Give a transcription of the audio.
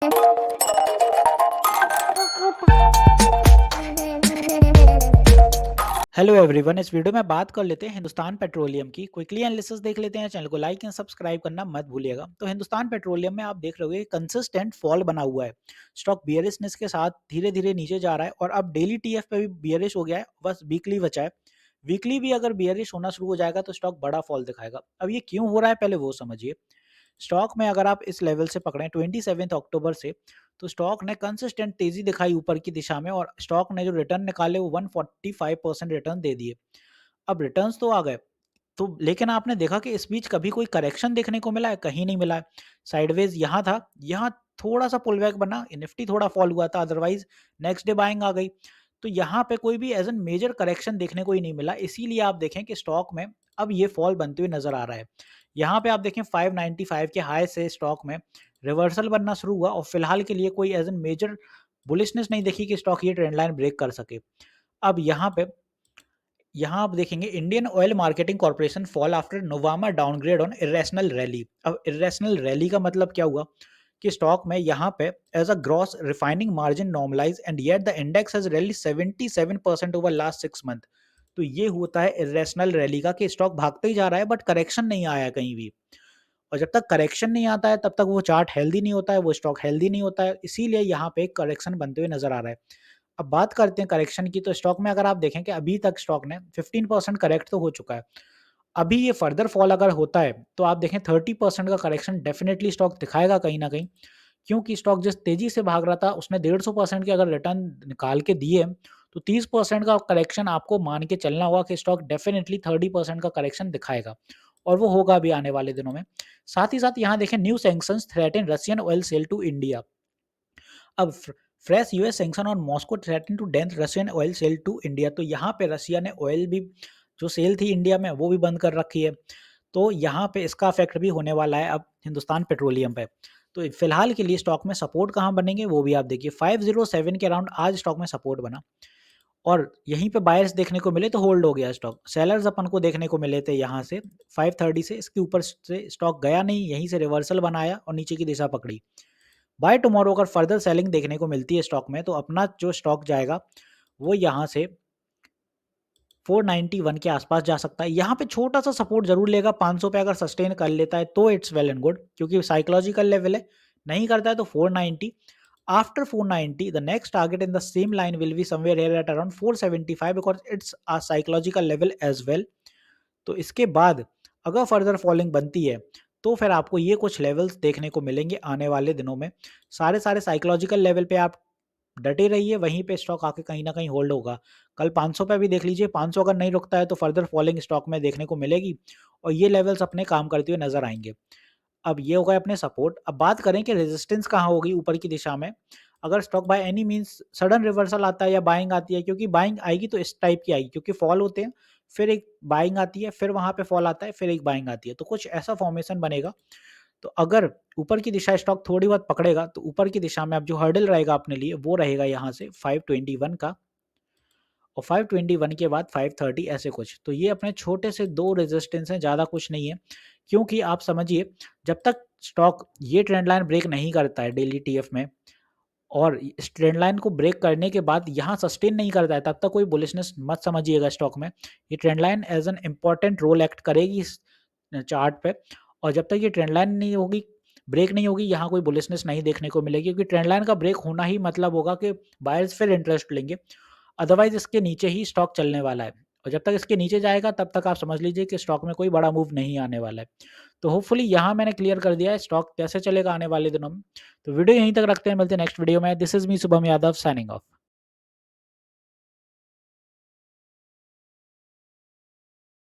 Hello everyone, इस video में बात कर लेते हैं हिंदुस्तान पेट्रोलियम की। क्विकली एनालिसिस देख लेते हैं। चैनल को लाइक एंड सब्सक्राइब करना मत भूलिएगा। तो हिंदुस्तान पेट्रोलियम में आप देख रहे होगे कंसिस्टेंट फॉल बना हुआ है। स्टॉक बियरिशनेस के साथ धीरे धीरे नीचे जा रहा है और अब डेली टीएफ पे भी बियरिश हो गया है, बस वीकली बचा है। वीकली भी अगर बियरिश होना शुरू हो जाएगा तो स्टॉक बड़ा फॉल दिखाएगा। अब ये क्यों हो रहा है पहले वो समझिए। स्टॉक में अगर आप इस लेवल से पकड़ें 27 अक्टूबर से, तो स्टॉक ने कंसिस्टेंट तेजी दिखाई ऊपर की दिशा में और स्टॉक ने जो रिटर्न निकाले वो 145% रिटर्न दे दिए। अब रिटर्न्स तो आ गए, तो लेकिन आपने देखा कि इस बीच कभी कोई करेक्शन देखने को मिला है? कहीं नहीं मिला है। साइडवेज यहाँ था, यहाँ थोड़ा सा पुल बैक बना, निफ्टी थोड़ा फॉल हुआ था, अदरवाइज नेक्स्ट डे बाइंग आ गई। तो यहाँ पे कोई भी एज एन मेजर करेक्शन देखने को ही नहीं मिला। इसीलिए आप देखें कि स्टॉक में अब ये फॉल बनते हुए नजर आ रहा है। यहाँ पे आप देखें 595 के हाई से स्टॉक में रिवर्सल बनना शुरू हुआ और फिलहाल के लिए कोई एज एन मेजर बुलिशनेस नहीं देखी कि स्टॉक ये ट्रेंड लाइन ब्रेक कर सके। अब यहाँ आप देखेंगे Indian Oil Marketing Corporation fall after Nuvama downgrade on irrational rally. अब इरेशनल रैली का मतलब क्या हुआ कि स्टॉक में यहाँ पे as a gross refining margin normalise and yet the index has rally 77% over last 6 month. तो ये होता है इरेशनल रैली का कि स्टॉक भागते ही जा रहा है बट करेक्शन नहीं आया कहीं भी। और जब तक करेक्शन नहीं आता है तब तक वो चार्ट हेल्दी नहीं होता है, वो स्टॉक हेल्दी नहीं होता है। इसीलिए यहाँ पे एक करेक्शन बनते हुए नजर आ रहा है। अब बात करते हैं करेक्शन की, तो स्टॉक में अगर आप देखें कि अभी तक स्टॉक ने 15% करेक्ट तो हो चुका है। अभी ये फर्दर फॉल अगर होता है तो आप देखें 30% का करेक्शन डेफिनेटली स्टॉक दिखाएगा कहीं ना कहीं। क्योंकि स्टॉक जिस तेजी से भाग रहा था उसने 150% के अगर रिटर्न निकाल के दिए, तो 30% का करेक्शन आपको मान के चलना होगा कि स्टॉक डेफिनेटली 30% का करेक्शन दिखाएगा और वो होगा भी आने वाले दिनों में। साथ ही साथ यहाँ देखें new sanctions threaten Russian oil sale to India. अब fresh US sanction on Moscow threaten to dent Russian oil sale to India. तो यहाँ पे रशिया ने ऑयल भी जो सेल थी इंडिया में वो भी बंद कर रखी है। तो यहाँ पे इसका इफेक्ट भी होने वाला है अब हिंदुस्तान पेट्रोलियम पे। तो फिलहाल के लिए स्टॉक में सपोर्ट कहाँ बनेंगे वो भी आप देखिए। 507 के अराउंड आज स्टॉक में सपोर्ट बना और यहीं पे बायर्स देखने को मिले तो होल्ड हो गया स्टॉक। सेलर्स अपन को देखने को मिले थे यहाँ से 530 से, इसके ऊपर से स्टॉक गया नहीं, यहीं से रिवर्सल बनाया और नीचे की दिशा पकड़ी। बाय टुमारो अगर फर्दर सेलिंग देखने को मिलती है स्टॉक में तो अपना जो स्टॉक जाएगा वो यहाँ से 491 के आसपास जा सकता है। यहाँ पे छोटा सा सपोर्ट जरूर लेगा, 500 पे अगर सस्टेन कर लेता है तो इट्स वेल एंड गुड, क्योंकि साइकोलॉजिकल लेवल है। नहीं करता है तो 490। After 490 the next target in the same line will be somewhere here at around 475 because it's a psychological level as well. तो इसके बाद अगर फर्दर फॉलिंग बनती है तो फिर आपको ये कुछ लेवल्स देखने को मिलेंगे आने वाले दिनों में। सारे सारे साइकोलॉजिकल लेवल पे आप डटे रहिए, वहीं पे स्टॉक आके कहीं ना कहीं होल्ड होगा। कल 500 पे भी देख लीजिए, 500 अगर नहीं रुकता है तो फर्दर फॉलिंग स्टॉक में देखने को मिलेगी और ये लेवल्स अपने काम करते हुए नजर आएंगे। अब ये हो गए अपने सपोर्ट। अब बात करें कि रेजिस्टेंस कहाँ होगी ऊपर की दिशा में। अगर stock by any means sudden reversal आता है या बाइंग आती है, क्योंकि बाइंग आएगी तो इस टाइप की आएगी, क्योंकि फॉल होते हैं फिर एक बाइंग आती है, फिर वहां पे फॉल आता है, फिर एक बाइंग आती है, तो कुछ ऐसा फॉर्मेशन बनेगा। तो अगर ऊपर की दिशा स्टॉक थोड़ी बहुत पकड़ेगा तो ऊपर की दिशा में अब जो हर्डल रहेगा अपने लिए वो रहेगा यहाँ से 521 का, और 521 के बाद 530 ऐसे कुछ। तो ये अपने छोटे से दो रेजिस्टेंस हैं, ज़्यादा कुछ नहीं है। क्योंकि आप समझिए जब तक स्टॉक ये ट्रेंड लाइन ब्रेक नहीं करता है डेली टीएफ में और इस ट्रेंड लाइन को ब्रेक करने के बाद यहाँ सस्टेन नहीं करता है, तब तक कोई बुलिशनेस मत समझिएगा स्टॉक में। ये trend line as an important role act करेगी इस चार्ट पे। और जब तक ये ट्रेंड लाइन नहीं होगी, ब्रेक नहीं होगी, यहाँ कोई बुलिशनेस नहीं देखने को मिलेगी, क्योंकि ट्रेंड लाइन का ब्रेक होना ही मतलब होगा कि बायर्स फिर इंटरेस्ट लेंगे। अदरवाइज इसके नीचे ही स्टॉक चलने वाला है और जब तक इसके नीचे जाएगा तब तक आप समझ लीजिए कि स्टॉक में कोई बड़ा मूव नहीं आने वाला है। तो होपफुली यहाँ मैंने क्लियर कर दिया है स्टॉक कैसे चलेगा आने वाले दिनों में। तो वीडियो यहीं तक रखते हैं, मिलते हैं नेक्स्ट वीडियो में। This is me Shubham Yadav signing off.